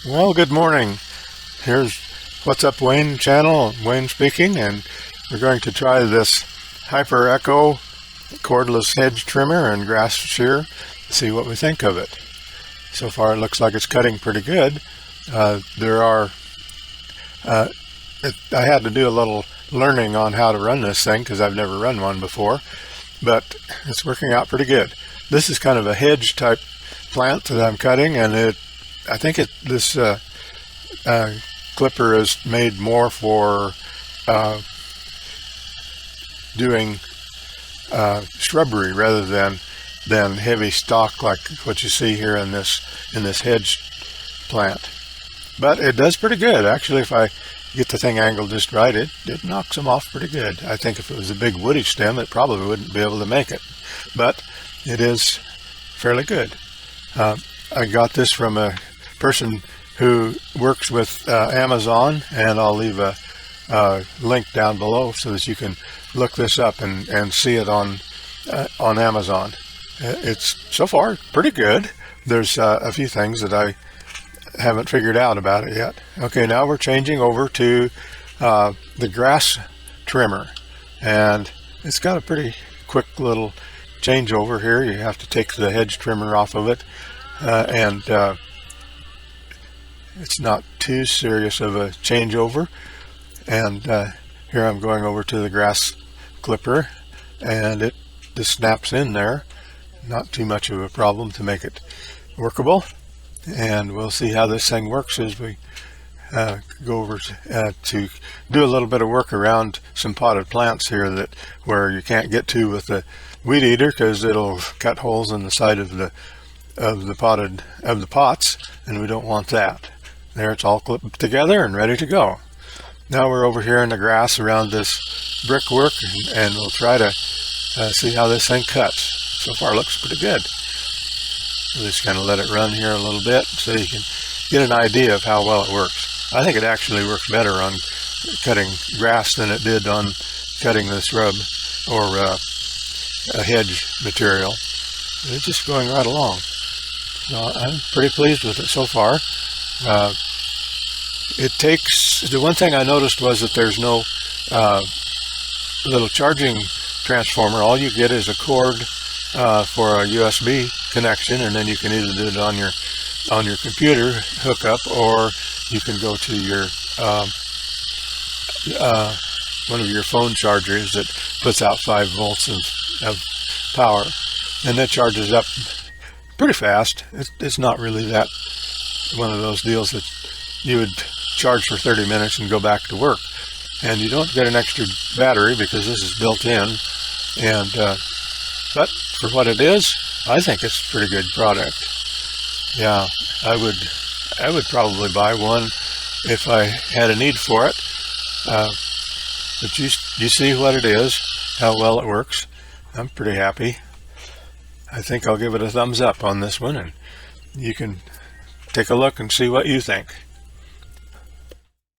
Well, good morning. Here's What's Up Wayne channel, Wayne speaking, and we're going to try this Hyperecho cordless hedge trimmer and grass shear, see what we think of it. So far it looks like it's cutting pretty good. I had to do a little learning on how to run this thing because I've never run one before, but it's working out pretty good. This is kind of a hedge type plant that I'm cutting, and I think this clipper is made more for doing shrubbery rather than heavy stock like what you see here in this hedge plant. But it does pretty good. Actually, if I get the thing angled just right, it knocks them off pretty good. I think if it was a big woody stem, it probably wouldn't be able to make it. But it is fairly good. I got this from a person who works with Amazon, and I'll leave a link down below so that you can look this up and see it on Amazon. It's so far pretty good. There's a few things that I haven't figured out about it yet. Okay, now we're changing over to the grass trimmer, and it's got a pretty quick little changeover here. You have to take the hedge trimmer off of it, and it's not too serious of a changeover. And here I'm going over to the grass clipper, and it just snaps in there. Not too much of a problem to make it workable. And we'll see how this thing works as we go over to do a little bit of work around some potted plants here where you can't get to with the weed eater because it'll cut holes in the side of the pots, and we don't want that. There, it's all clipped together and ready to go. Now we're over here in the grass around this brickwork, and we'll try to see how this thing cuts. So far it looks pretty good. We'll just kind of let it run here a little bit so you can get an idea of how well it works. I think it actually works better on cutting grass than it did on cutting the shrub or a hedge material. It's just going right along. So I'm pretty pleased with it so far. The one thing I noticed was that there's no little charging transformer. All you get is a cord for a USB connection, and then you can either do it on your computer hookup, or you can go to your one of your phone chargers that puts out 5 volts of power, and that charges up pretty fast. It's not really that one of those deals that you would charge for 30 minutes and go back to work, and you don't get an extra battery because this is built in. And but for what it is, I think it's a pretty good product. Yeah, I would probably buy one if I had a need for it. But you see what it is, how well it works. I'm pretty happy. I think I'll give it a thumbs up on this one, and you can take a look and see what you think.